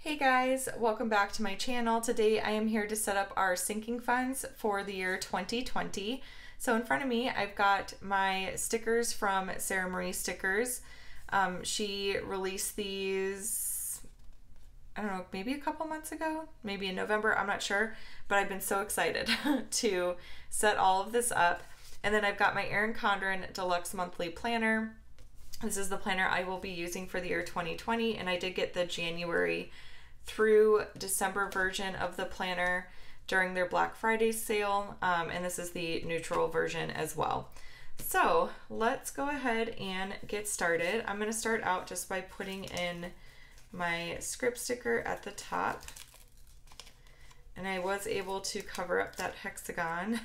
Hey guys, welcome back to my channel. Today I am here to set up our sinking funds for the year 2020. So in front of me I've got my stickers from Sara Marie Stickers. She released these, I don't know, maybe a couple months ago, maybe in November, I'm not sure, but I've been so excited to set all of this up. And then I've got my Erin Condren Deluxe monthly planner. This is the planner I will be using for the year 2020, and I did get the January through December version of the planner during their Black Friday sale, and this is the neutral version as well. So let's go ahead and get started. I'm going to start out just by putting in my script sticker at the top, and I was able to cover up that hexagon.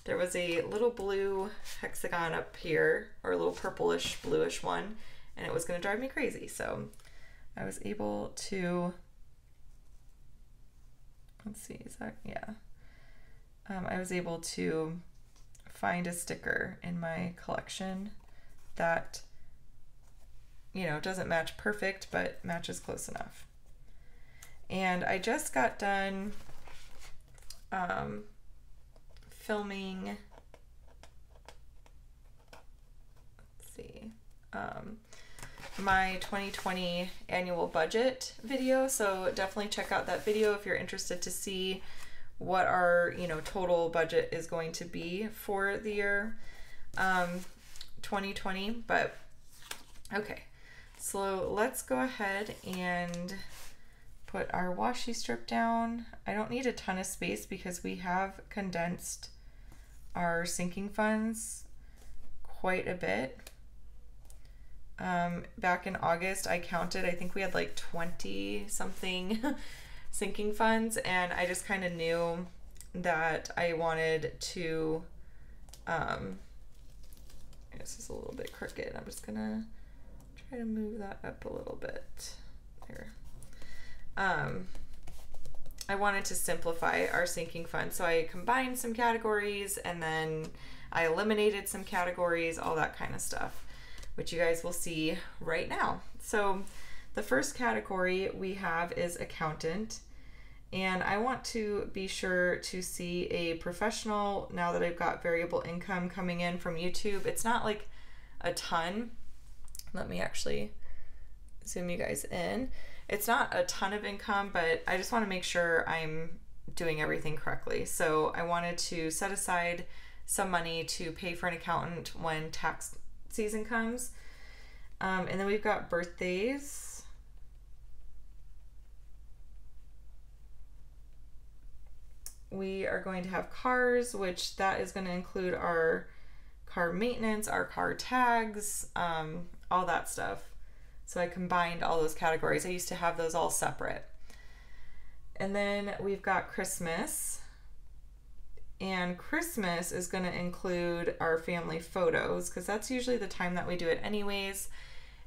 There was a little blue hexagon up here, or a little purplish bluish one, and it was going to drive me crazy, so I was able to, let's see, is that, yeah. I was able to find a sticker in my collection that, you know, doesn't match perfect, but matches close enough. And I just got done filming, let's see, my 2020 annual budget video, so definitely check out that video if you're interested to see what our, you know, total budget is going to be for the year 2020. But okay, so let's go ahead and put our washi strip down. I don't need a ton of space because we have condensed our sinking funds quite a bit. Back in August, I counted, I think we had like 20 something sinking funds, and I just kind of knew that I wanted to, this is a little bit crooked. I'm just gonna try to move that up a little bit there. I wanted to simplify our sinking fund, so I combined some categories and then I eliminated some categories, all that kind of stuff, which you guys will see right now. So the first category we have is accountant, and I want to be sure to see a professional now that I've got variable income coming in from YouTube. It's not like a ton. Let me actually zoom you guys in. It's not a ton of income, but I just want to make sure I'm doing everything correctly. So I wanted to set aside some money to pay for an accountant when tax season comes. And then we've got birthdays. We are going to have cars, which that is going to include our car maintenance, our car tags, all that stuff. So I combined all those categories. I used to have those all separate. And then we've got Christmas. And Christmas is going to include our family photos because that's usually the time that we do it anyways.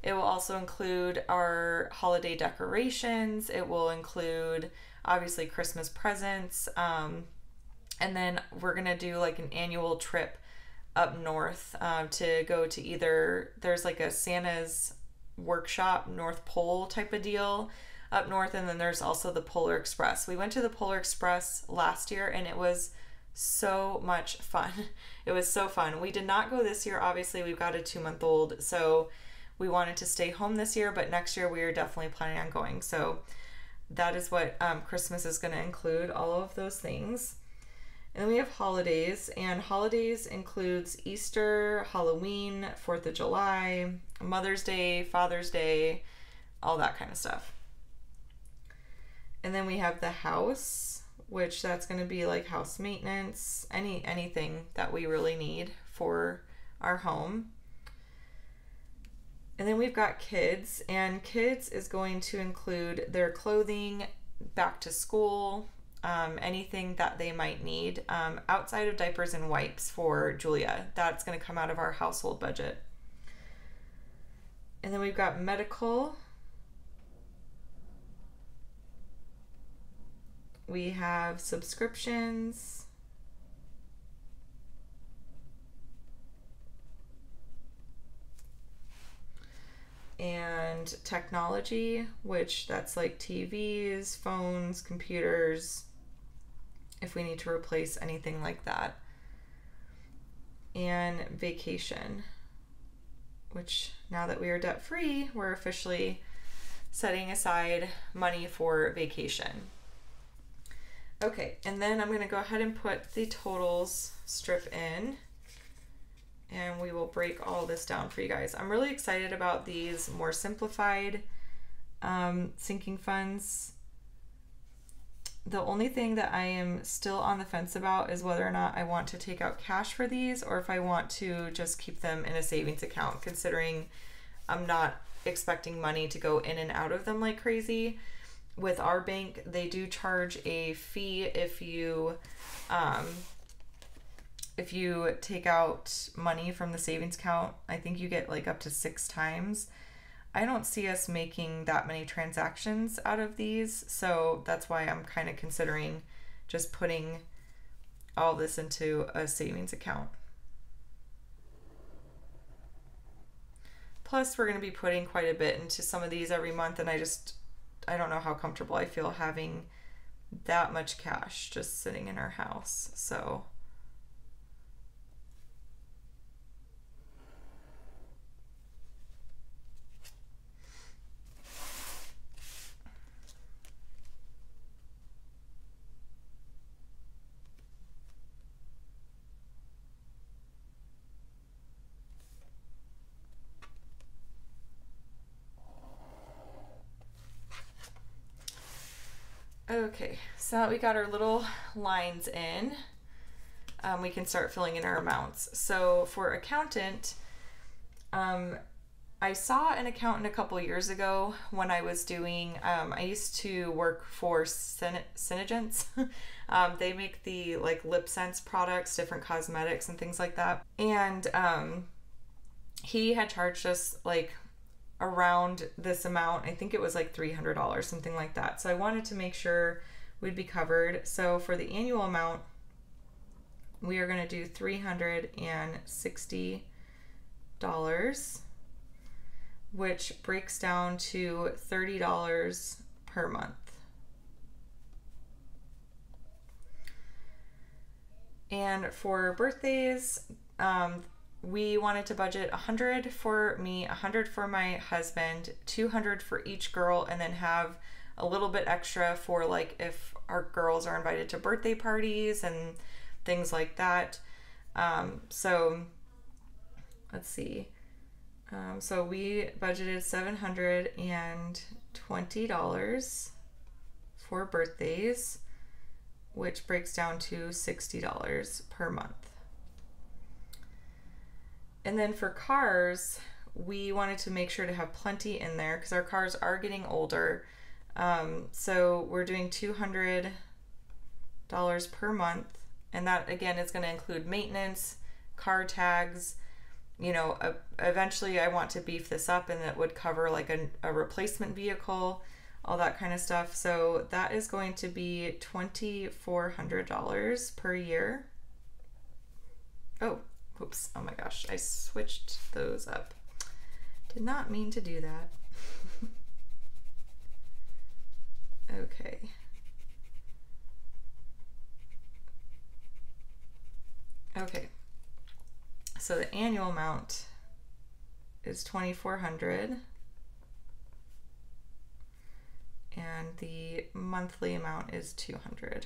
It will also include our holiday decorations. It will include obviously Christmas presents. And then we're going to do like an annual trip up north to go to either, there's like a Santa's workshop, North Pole type of deal up north, and then there's also the Polar Express. We went to the Polar Express last year and it was so much fun. It was so fun. We did not go this year. Obviously, we've got a 2-month-old, so we wanted to stay home this year, but next year we are definitely planning on going. So that is what Christmas is going to include, all of those things. And then we have holidays, and holidays includes Easter, Halloween, 4th of July, Mother's Day, Father's Day, all that kind of stuff. And then we have the house, which that's going to be like house maintenance, anything that we really need for our home. And then we've got kids, and kids is going to include their clothing, back to school, anything that they might need outside of diapers and wipes for Julia. That's going to come out of our household budget. And then we've got medical. We have subscriptions. And and technology, which that's like TVs, phones, computers, if we need to replace anything like that. And vacation, which now that we are debt free, we're officially setting aside money for vacation. Okay, and then I'm going to go ahead and put the totals strip in, and we will break all this down for you guys. I'm really excited about these more simplified sinking funds. The only thing that I am still on the fence about is whether or not I want to take out cash for these or if I want to just keep them in a savings account, considering I'm not expecting money to go in and out of them like crazy. With our bank, they do charge a fee if you take out money from the savings account. I think you get like up to 6 times. I don't see us making that many transactions out of these, so that's why I'm kind of considering just putting all this into a savings account. Plus, we're going to be putting quite a bit into some of these every month, and I don't know how comfortable I feel having that much cash just sitting in our house. So okay, so now that we got our little lines in, we can start filling in our amounts. So for accountant, I saw an accountant a couple years ago when I was doing, I used to work for Synergence. They make the like lip sense products, different cosmetics and things like that. And he had charged us like around this amount. I think it was like $300, something like that. So I wanted to make sure we'd be covered. So for the annual amount, we are going to do $360, which breaks down to $30 per month. And for birthdays, we wanted to budget $100 for me, $100 for my husband, $200 for each girl, and then have a little bit extra for like if our girls are invited to birthday parties and things like that. So let's see. So we budgeted $720 for birthdays, which breaks down to $60 per month. And then for cars, we wanted to make sure to have plenty in there because our cars are getting older. So we're doing $200 per month. And that again is going to include maintenance, car tags. You know, eventually I want to beef this up and it would cover like a replacement vehicle, all that kind of stuff. So that is going to be $2,400 per year. Oh. Oops, oh my gosh, I switched those up. Did not mean to do that. Okay. Okay. So the annual amount is $2,400 and the monthly amount is $200.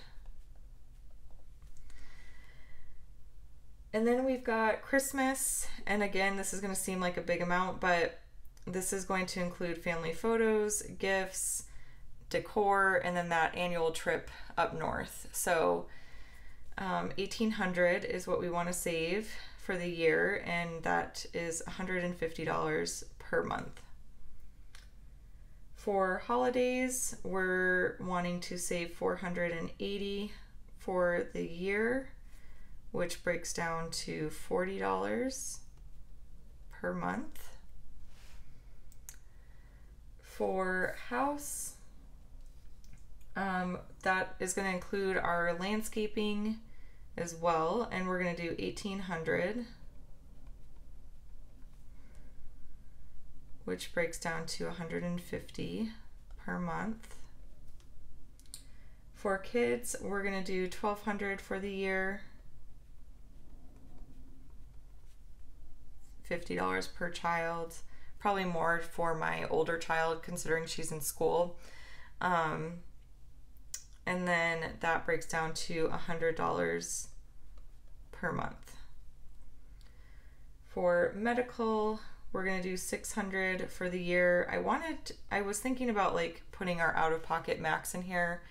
And then we've got Christmas, and again, this is going to seem like a big amount, but this is going to include family photos, gifts, decor, and then that annual trip up north. So $1,800 is what we want to save for the year, and that is $150 per month. For holidays, we're wanting to save $480 for the year, which breaks down to $40 per month. For house, that is going to include our landscaping as well, and we're going to do $1,800. which breaks down to $150 per month. For kids, we're gonna do $1,200 for the year, $50 per child, probably more for my older child considering she's in school. And then that breaks down to $100 per month. For medical, we're gonna do $600 for the year. I was thinking about like putting our out-of-pocket max in here,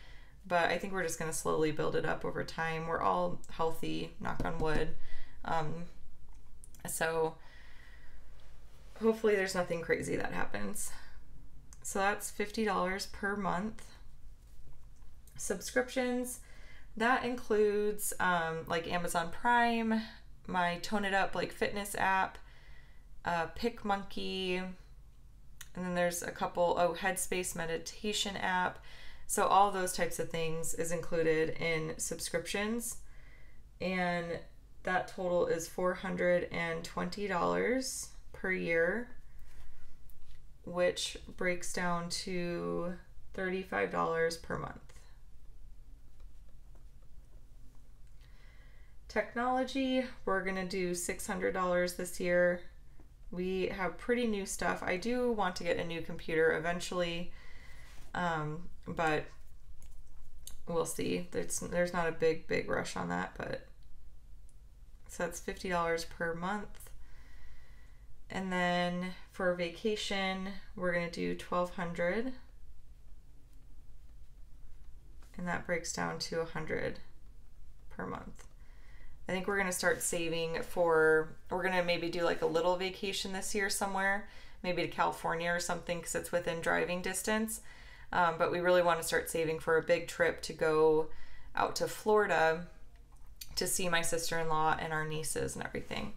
but I think we're just gonna slowly build it up over time. We're all healthy, knock on wood. So hopefully there's nothing crazy that happens. So that's $50 per month. Subscriptions, that includes like Amazon Prime, my Tone It Up like fitness app, PicMonkey, and then there's a couple, Headspace meditation app. So all those types of things is included in subscriptions, and that total is $420 per year, which breaks down to $35 per month. Technology, we're gonna do $600 this year. We have pretty new stuff. I do want to get a new computer eventually, but we'll see. There's not a big rush on that, but so that's $50 per month. And then for vacation, we're gonna do $1,200, and that breaks down to $100 per month. I think we're gonna start saving we're gonna maybe do like a little vacation this year somewhere, maybe to California or something because it's within driving distance. But we really want to start saving for a big trip to go out to Florida to see my sister-in-law and our nieces and everything.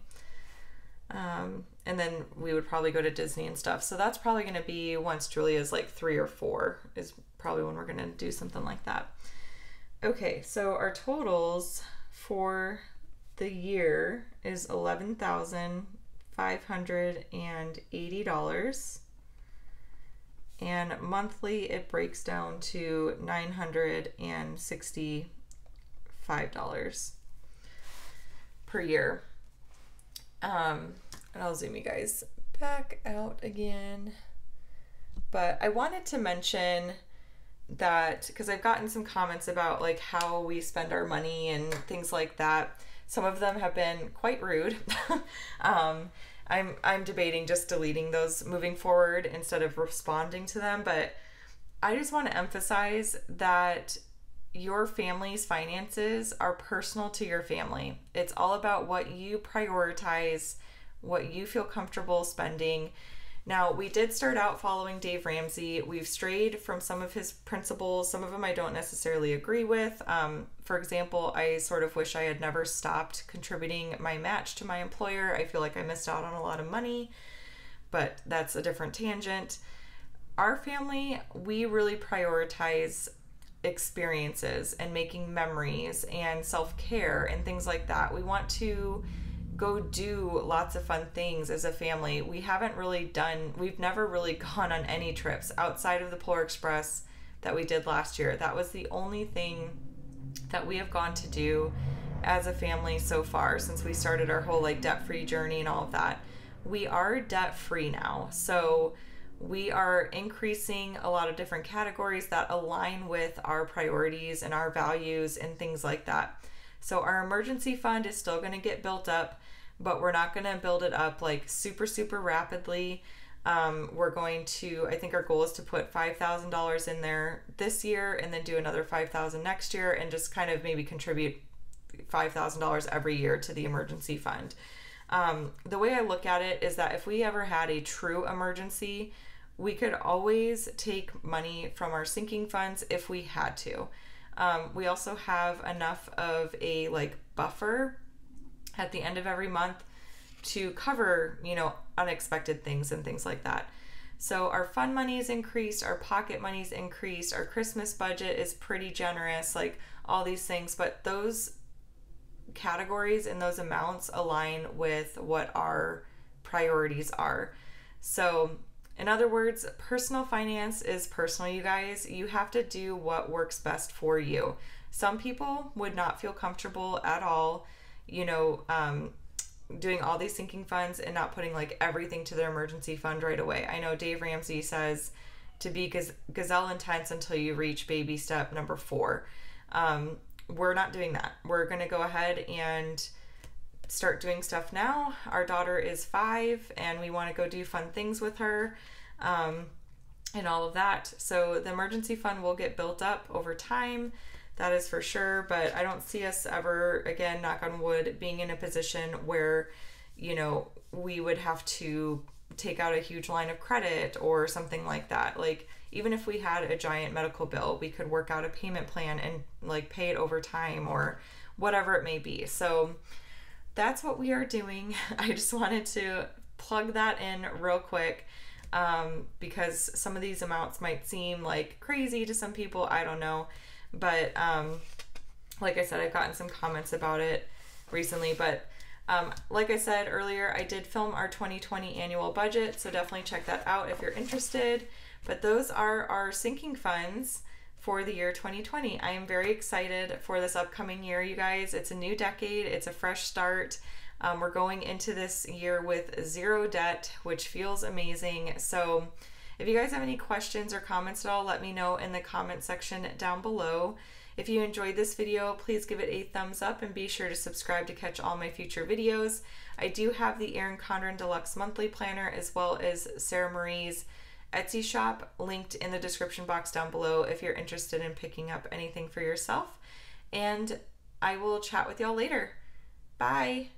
And then we would probably go to Disney and stuff. So that's probably going to be once Julia's like 3 or 4 is probably when we're going to do something like that. Okay, so our totals for the year is $11,580, and monthly it breaks down to $965 per year. And I'll zoom you guys back out again. But I wanted to mention that because I've gotten some comments about like how we spend our money and things like that. Some of them have been quite rude. I'm debating just deleting those moving forward instead of responding to them, but I just want to emphasize that your family's finances are personal to your family. It's all about what you prioritize, what you feel comfortable spending. Now, we did start out following Dave Ramsey. We've strayed from some of his principles. Some of them I don't necessarily agree with. For example, I sort of wish I had never stopped contributing my match to my employer. I feel like I missed out on a lot of money, but that's a different tangent. Our family, we really prioritize experiences and making memories and self-care and things like that. We want to go do lots of fun things as a family. We've never really gone on any trips outside of the Polar Express that we did last year. That was the only thing that we have gone to do as a family so far since we started our whole like debt-free journey and all of that. We are debt-free now, so we are increasing a lot of different categories that align with our priorities and our values and things like that. So our emergency fund is still going to get built up, but we're not going to build it up like super rapidly. We're going to, I think our goal is to put $5,000 in there this year and then do another $5,000 next year and just kind of maybe contribute $5,000 every year to the emergency fund. The way I look at it is that if we ever had a true emergency, we could always take money from our sinking funds if we had to. We also have enough of a like buffer at the end of every month to cover, unexpected things and things like that. So our fund money's increased, our pocket money's increased, our Christmas budget is pretty generous, like all these things, but those categories and those amounts align with what our priorities are. So In other words, personal finance is personal, you guys. You have to do what works best for you. Some people would not feel comfortable at all, doing all these sinking funds and not putting like everything to their emergency fund right away. I know Dave Ramsey says to be gazelle intense until you reach baby step number 4. We're not doing that. We're going to go ahead and start doing stuff now. Our daughter is 5 and we want to go do fun things with her, and all of that. So the emergency fund will get built up over time. That is for sure. But I don't see us ever, again, knock on wood, being in a position where, we would have to take out a huge line of credit or something like that. Like, even if we had a giant medical bill, we could work out a payment plan and like pay it over time or whatever it may be. So that's what we are doing. I just wanted to plug that in real quick, because some of these amounts might seem like crazy to some people. I don't know. But like I said, I've gotten some comments about it recently. But like I said earlier, I did film our 2020 annual budget, so definitely check that out if you're interested. But those are our sinking funds for the year 2020. I am very excited for this upcoming year, you guys. It's a new decade. It's a fresh start. We're going into this year with 0 debt, which feels amazing. So if you guys have any questions or comments at all, let me know in the comment section down below. If you enjoyed this video, please give it a thumbs up and be sure to subscribe to catch all my future videos. I do have the Erin Condren Deluxe monthly planner as well as Sarah Marie's Etsy shop linked in the description box down below if you're interested in picking up anything for yourself. And I will chat with y'all later. Bye.